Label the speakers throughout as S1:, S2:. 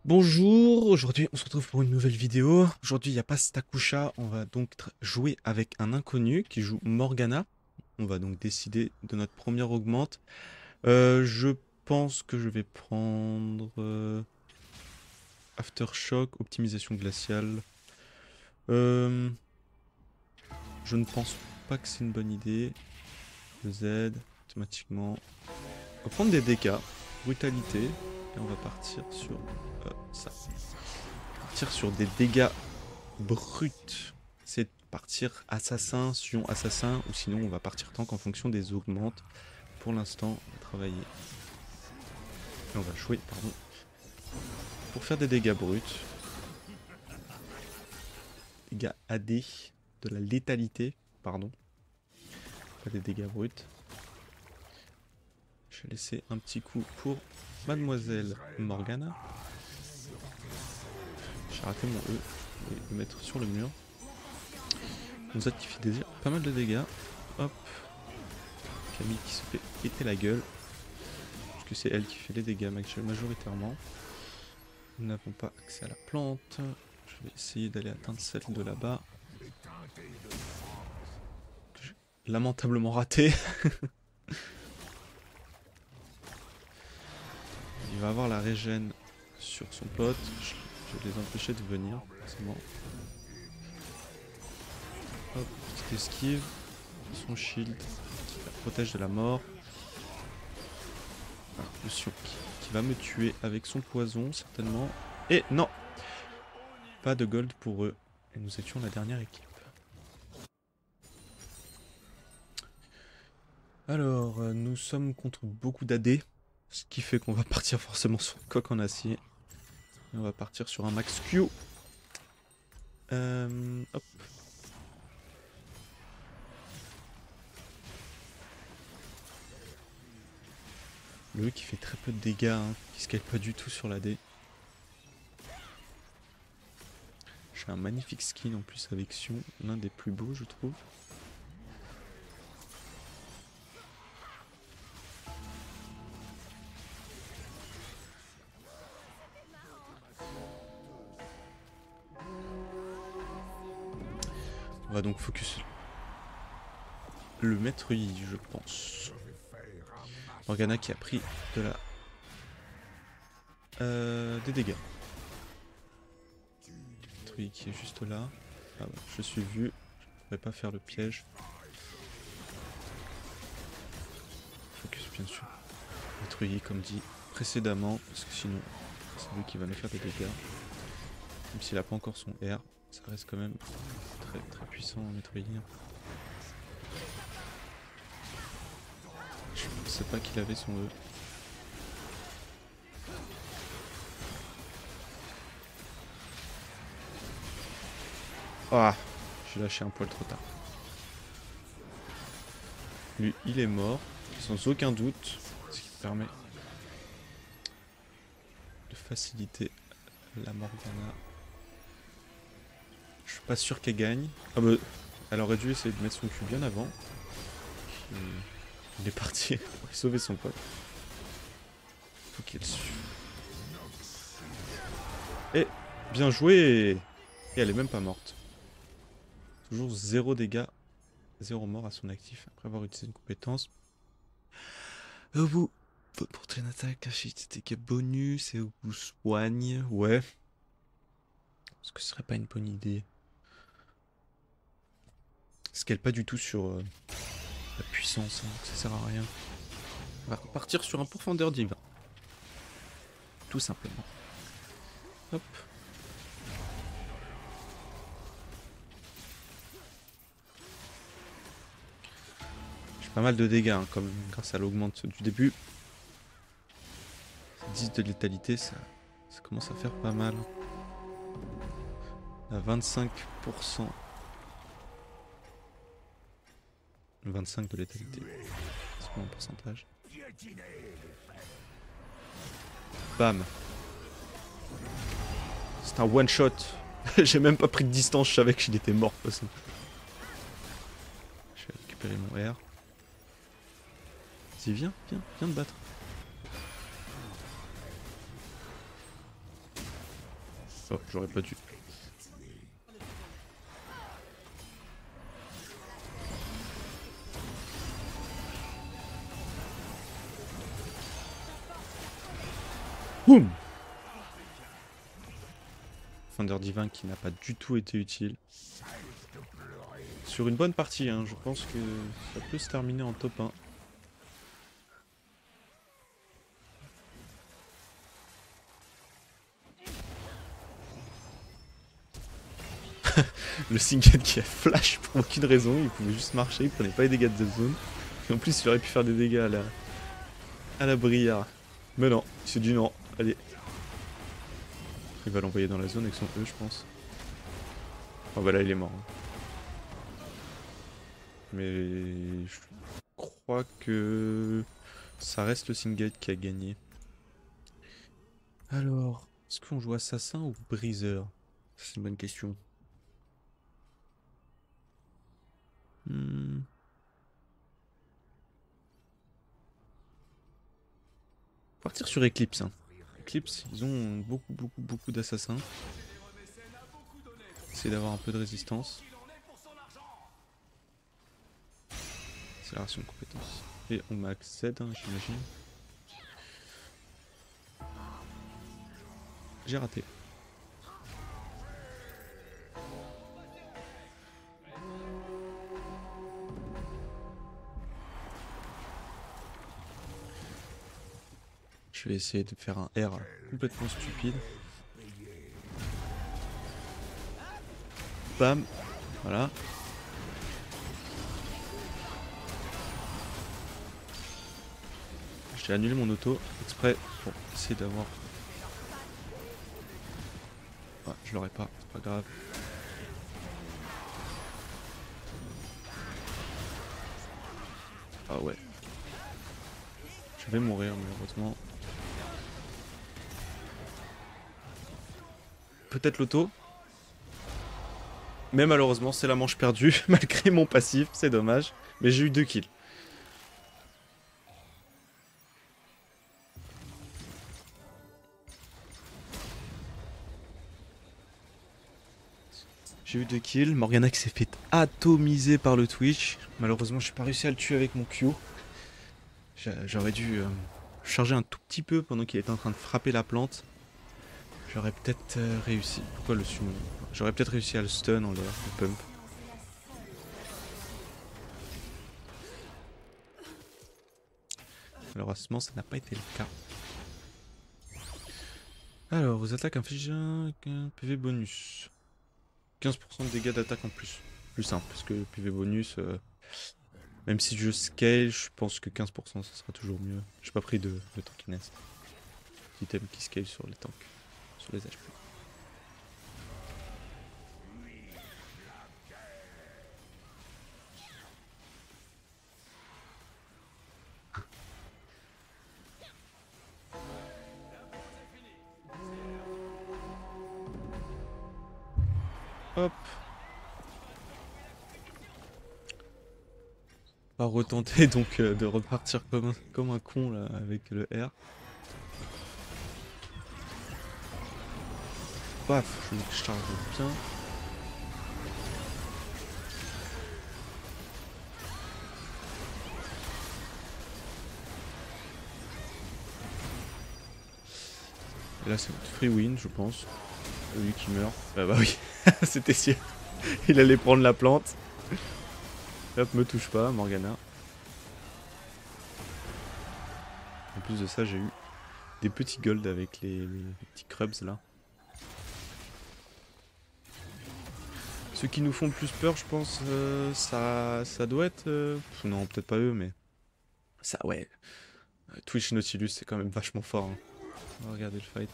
S1: Bonjour, aujourd'hui on se retrouve pour une nouvelle vidéo. Aujourd'hui il n'y a pas Stakusha, on va donc jouer avec un inconnu qui joue Morgana. On va donc décider de notre première augmente. Je pense que je vais prendre Aftershock, optimisation glaciale. Euh, je ne pense pas que c'est une bonne idée. Le Z, automatiquement. On va prendre des dégâts, brutalité, et on va partir sur ça. Partir sur des dégâts brut, c'est de partir assassin, Sion assassin, ou sinon on va partir tank en fonction des augmentes. Pour l'instant, on va travailler. Et on va jouer, pardon, pour faire des dégâts bruts. Dégâts AD, de la létalité, pardon. Pas des dégâts bruts. Je vais laisser un petit coup pour Mademoiselle Morgana. J'ai raté mon E, je vais le mettre sur le mur. Mozart qui fait pas mal de dégâts. Hop. Camille qui se fait péter la gueule. Parce que c'est elle qui fait les dégâts majoritairement. Nous n'avons pas accès à la plante. Je vais essayer d'aller atteindre celle de là-bas. J'ai lamentablement raté. Il va avoir la régène sur son pote. Je vais les empêcher de venir. C'est bon. Hop, petite esquive. Son shield qui la protège de la mort. Ah, le Sion qui va me tuer avec son poison certainement. Et non, pas de gold pour eux. Et nous étions la dernière équipe. Alors, nous sommes contre beaucoup d'AD. Ce qui fait qu'on va partir forcément sur le coq en acier. Et on va partir sur un max Q. Hop. Le qui fait très peu de dégâts, hein, qui scale pas du tout sur l'AD. J'ai un magnifique skin en plus avec Sion, l'un des plus beaux je trouve. On va donc focus le maître Yi, je pense. Morgana qui a pris de la des dégâts. Maître Yi qui est juste là. Ah ouais, je suis vu. Je ne vais pas faire le piège. Focus bien sûr. Maître Yi comme dit précédemment, parce que sinon c'est lui qui va nous faire des dégâts. Même s'il n'a pas encore son R, ça reste quand même très très puissant Maître Yi. Je ne pensais pas qu'il avait son E. Ah, j'ai lâché un poil trop tard. Lui, il est mort, sans aucun doute, ce qui permet de faciliter la Morgana. Je suis pas sûr qu'elle gagne. Ah bah, elle aurait dû essayer de mettre son cul bien avant. Il est parti pour sauver son pote. Faut qu'il suive. Et bien joué. Et elle est même pas morte. Toujours 0 dégâts, 0 mort à son actif après avoir utilisé une compétence. Au bout, votre portrait d'attaque, des dégâts bonus et au bout soigne. Ouais. Est-ce que ce serait pas une bonne idée? Scale pas du tout sur la puissance, hein, ça sert à rien. On va repartir sur un profondeur divin. Tout simplement. Hop. J'ai pas mal de dégâts hein, quand même, grâce à l'augmente du début. 10 de létalité, ça commence à faire pas mal. À 25%. 25 de létalité. C'est pas un pourcentage. Bam. C'est un one shot. J'ai même pas pris de distance, je savais qu'il était mort de toute façon. Je vais récupérer mon R. Vas-y, viens te battre. Oh, j'aurais pas dû. Boum. Fender Divin qui n'a pas du tout été utile. Sur une bonne partie, hein, je pense que ça peut se terminer en top 1. Le Singed qui a flash pour aucune raison, il pouvait juste marcher, il prenait pas les dégâts de zone. Et en plus il aurait pu faire des dégâts à la Briare. Mais non, il s'est dit non, allez. Il va l'envoyer dans la zone avec son E je pense. Oh bah là il est mort. Mais je crois que ça reste le Singed qui a gagné. Alors, est-ce qu'on joue assassin ou briseur? C'est une bonne question. Partir sur Eclipse. Hein. Eclipse, ils ont beaucoup d'assassins. Essayer d'avoir un peu de résistance. Accélération de compétences. Et on max Z, hein, j'imagine. J'ai raté. Je vais essayer de faire un R complètement stupide. Bam. Voilà. J'ai annulé mon auto exprès pour essayer d'avoir... Ah, je l'aurais pas, c'est pas grave. Ah ouais. Je vais mourir malheureusement. Peut-être l'auto. Mais malheureusement c'est la manche perdue malgré mon passif, c'est dommage. Mais j'ai eu 2 kills. J'ai eu 2 kills, Morgana qui s'est fait atomiser par le Twitch. Malheureusement j'ai pas réussi à le tuer avec mon Q. J'aurais dû charger un tout petit peu pendant qu'il était en train de frapper la plante. J'aurais peut-être réussi. Pourquoi le summon? J'aurais peut-être réussi à le stun en l'air, le pump. Malheureusement ça n'a pas été le cas. Alors, vos attaques infligent un PV bonus. 15% de dégâts d'attaque en plus. Plus simple, parce que PV bonus, même si je scale, je pense que 15% ça sera toujours mieux. J'ai pas pris de tankiness. Item qui scale sur les tanks, sur les HP. Hop. On va retenter donc de repartir comme un con là avec le R. Paf, je me charge bien. Et là c'est free win je pense. Lui qui meurt. Ah bah oui, c'était sûr. Il allait prendre la plante. Hop, me touche pas, Morgana. En plus de ça, j'ai eu des petits golds avec les petits crubs là. Ceux qui nous font le plus peur, je pense, ça doit être... Non, peut-être pas eux, mais... Ça, ouais. Twitch Nautilus, c'est quand même vachement fort. Hein. On va regarder le fight.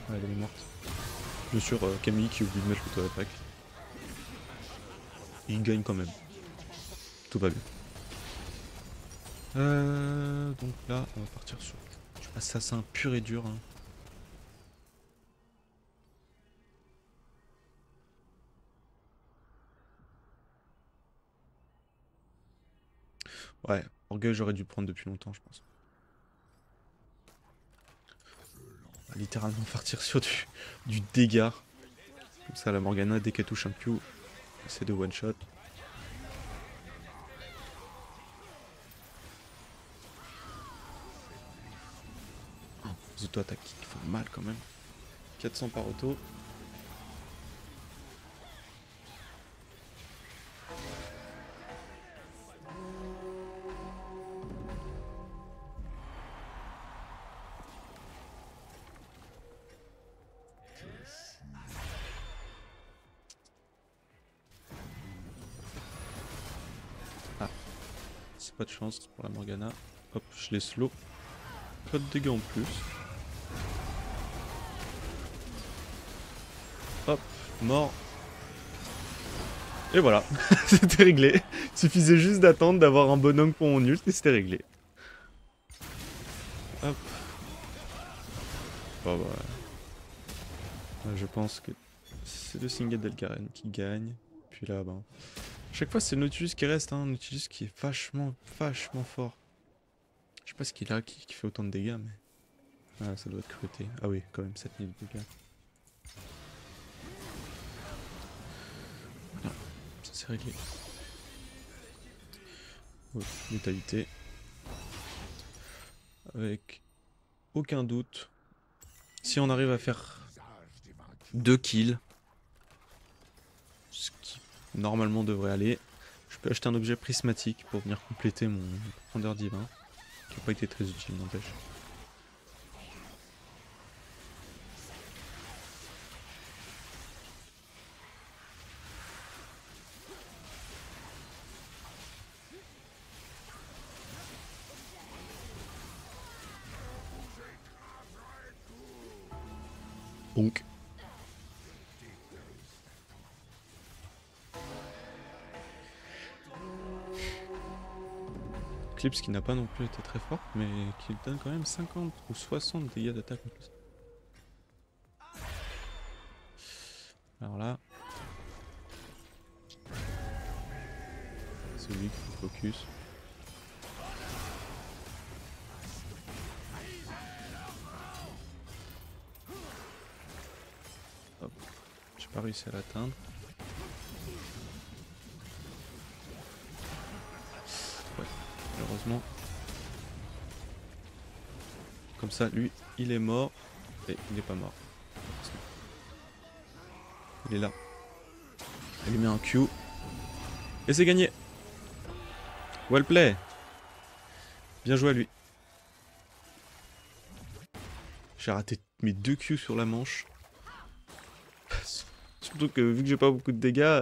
S1: Ouais, elle est morte. Bien sûr, Camille qui oublie de mettre l'auto-attaque. Il gagne quand même. Tout va bien. Donc là, on va partir sur du assassin pur et dur. Hein. Ouais, Orgueil, j'aurais dû prendre depuis longtemps, je pense. littéralement partir sur du dégât. Comme ça, la Morgana, dès qu'elle touche un Q, c'est de one shot. Oh, les auto-attaques qui font mal quand même. 400 par auto. Ah, c'est pas de chance pour la Morgana. Hop, je les slow. Pas de dégâts en plus. Hop, mort. Et voilà, c'était réglé. Il suffisait juste d'attendre d'avoir un bonhomme pour mon ult et c'était réglé. Hop. Bon, bah. Je pense que c'est le single d'Elgaren qui gagne. Puis là, ben. Chaque fois, c'est le Nautilus qui reste, hein. Nautilus qui est vachement fort. Je sais pas ce qu'il a qui fait autant de dégâts, mais. Ah, ça doit être cruauté. Ah oui, quand même, 7000 dégâts. Voilà, ça c'est réglé. Ouais, létalité. Avec aucun doute. Si on arrive à faire 2 kills, ce qui normalement devrait aller, je peux acheter un objet prismatique pour venir compléter mon profondeur divin, qui n'a pas été très utile, n'empêche. Donc. Eclipse qui n'a pas non plus été très forte, mais qui donne quand même 50 ou 60 dégâts d'attaque en plus. Alors là, c'est lui qui faut focus. Hop, j'ai pas réussi à l'atteindre. Ouais, malheureusement. Comme ça, lui, il est mort. Et il n'est pas mort. Il est là. Elle lui met un Q. Et c'est gagné. Well play. Bien joué à lui. J'ai raté mes 2 Q sur la manche. Surtout que vu que j'ai pas beaucoup de dégâts,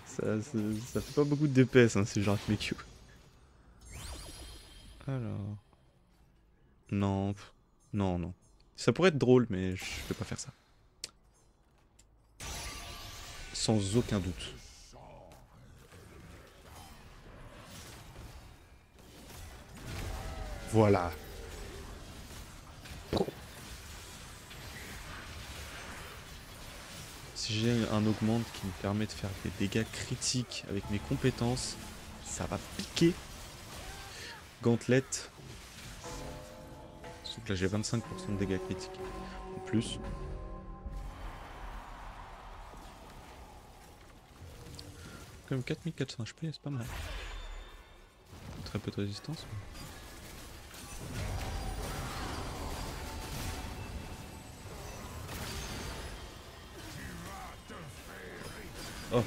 S1: ça fait pas beaucoup de DPS hein, si je rate mes Q. Alors... Non, non. Ça pourrait être drôle, mais je vais pas faire ça. Sans aucun doute. Voilà. Si j'ai un augmente qui me permet de faire des dégâts critiques avec mes compétences, ça va piquer. Gantelet. Donc là j'ai 25% de dégâts critiques. En plus. Quand même 4400 HP, c'est pas mal. Très peu de résistance. Mais... Oh,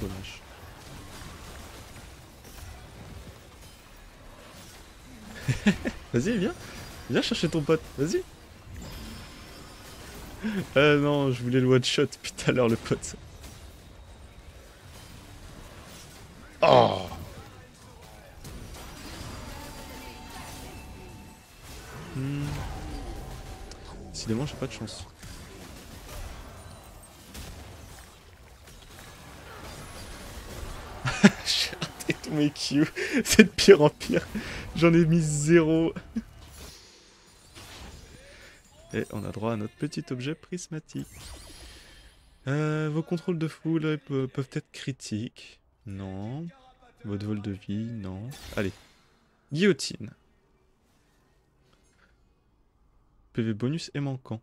S1: dommage. Vas-y, viens. Viens chercher ton pote, vas-y. Non, je voulais le one shot depuis tout à l'heure, le pote. Oh. Décidément, j'ai pas de chance. J'ai raté tous mes Q. C'est de pire en pire. J'en ai mis 0. Et on a droit à notre petit objet prismatique. Vos contrôles de foule peuvent être critiques. Non. Votre vol de vie, non. Allez. Guillotine. PV bonus et manquant.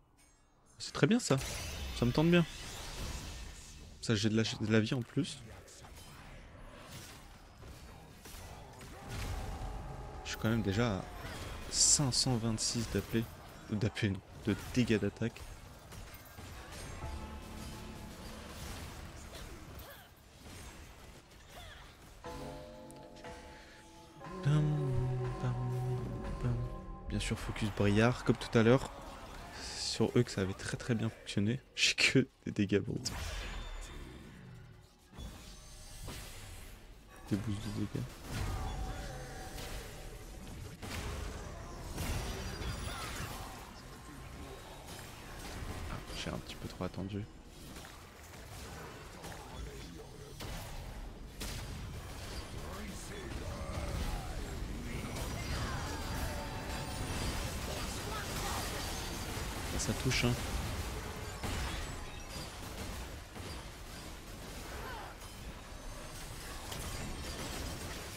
S1: C'est très bien ça. Ça me tente bien. Ça, j'ai de la vie en plus. Je suis quand même déjà à 526 d'AP. D'AP, non. De dégâts d'attaque. Bien sûr, focus Briard, comme tout à l'heure. Sur eux que ça avait très bien fonctionné. J'ai que des dégâts bro. Des boosts de dégâts. Ah, j'ai un petit peu trop attendu. Ça touche hein.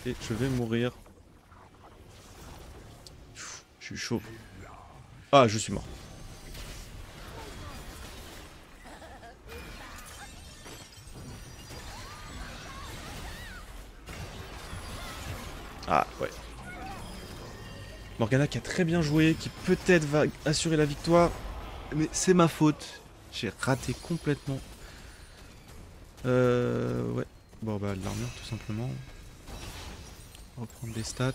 S1: Et je vais mourir. Je suis chaud. Ah, je suis mort. Ah, ouais. Morgana qui a très bien joué, qui peut-être va assurer la victoire. Mais c'est ma faute. J'ai raté complètement. Ouais. Bon, bah, de l'armure, tout simplement. Reprendre les stats.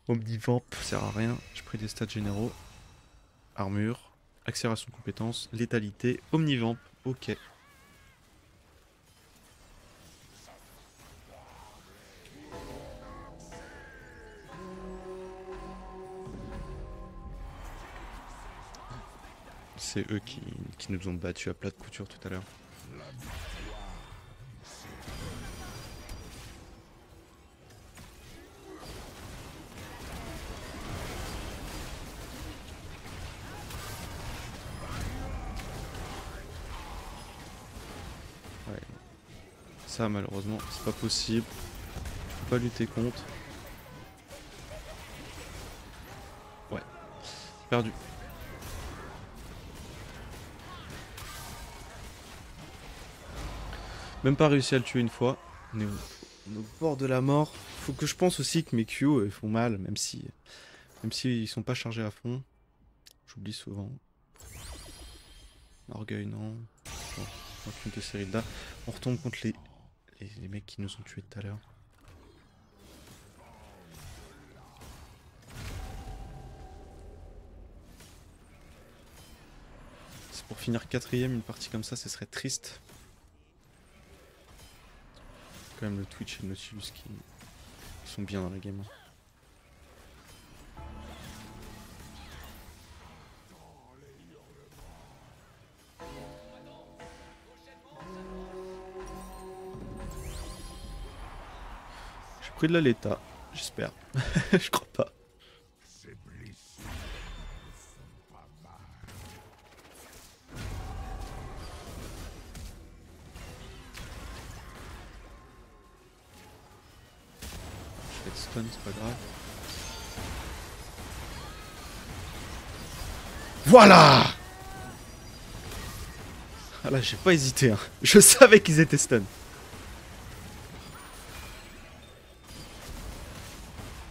S1: Omnivamp, sert à rien. J'ai pris des stats généraux. Armure. Accélération de compétences. Létalité. Omnivamp. Ok. C'est eux qui nous ont battus à plat de couture tout à l'heure. Ouais. Ça malheureusement c'est pas possible. Je peux pas lutter contre. Ouais. Perdu. Même pas réussi à le tuer une fois. On est au bord de la mort. Faut que je pense aussi que mes Q font mal, même si ils sont pas chargés à fond. J'oublie souvent. Orgueil non. Bon, aucune de série là. On retombe contre les mecs qui nous ont tués tout à l'heure. C'est pour finir 4ème une partie comme ça, ce serait triste. Quand même le Twitch et le Nautilus qui sont bien dans la game. J'ai pris de la Leta, j'espère. Je crois pas. Je vais être stun, c'est pas grave. Voilà! Ah là, j'ai pas hésité. Hein. Je savais qu'ils étaient stun.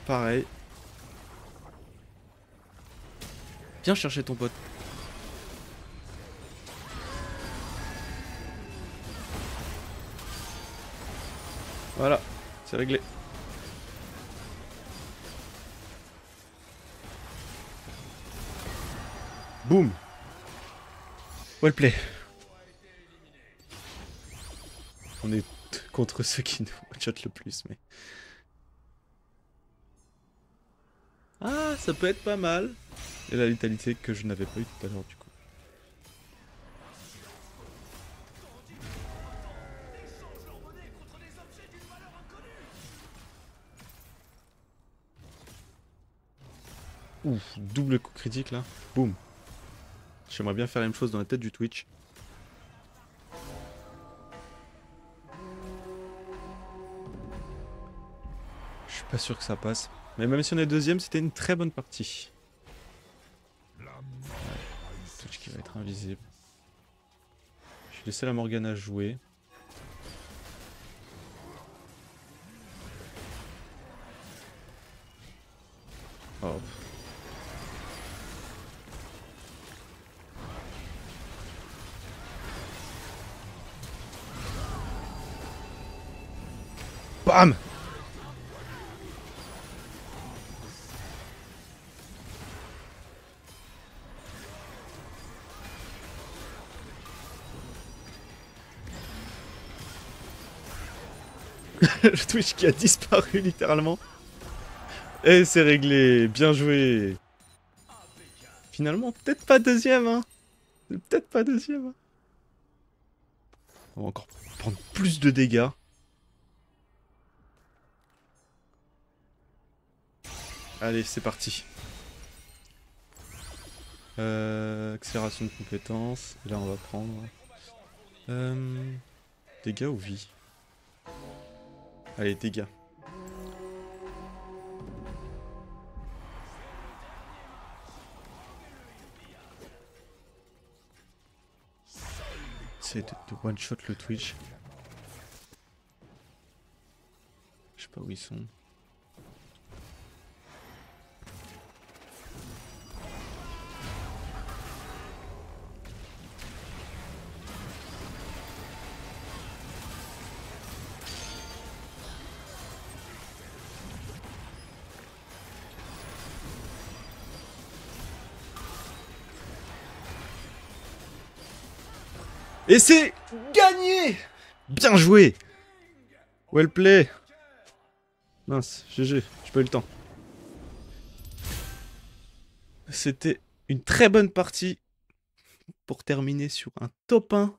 S1: Pareil. Viens chercher ton pote. Voilà, c'est réglé. Boum. Well play. On est contre ceux qui nous one-shot le plus, mais... Ah, ça peut être pas mal. Et la létalité que je n'avais pas eu tout à l'heure, du coup. Ouf, double coup critique là. Boum. J'aimerais bien faire la même chose dans la tête du Twitch. Je suis pas sûr que ça passe. Mais même si on est deuxième, c'était une très bonne partie. Invisible. J'ai laissé la Morgana jouer. Hop. Bam! Le Twitch qui a disparu littéralement. Et c'est réglé, bien joué. Finalement, peut-être pas deuxième, hein. Peut-être pas deuxième. Hein. On va encore prendre plus de dégâts. Allez, c'est parti. Accélération de compétences. Là, on va prendre... dégâts ou vie? Allez, dégâts. C'est de one-shot le Twitch. Je sais pas où ils sont. Et c'est gagné! Bien joué! Well play! Mince, GG, j'ai pas eu le temps. C'était une très bonne partie pour terminer sur un top 1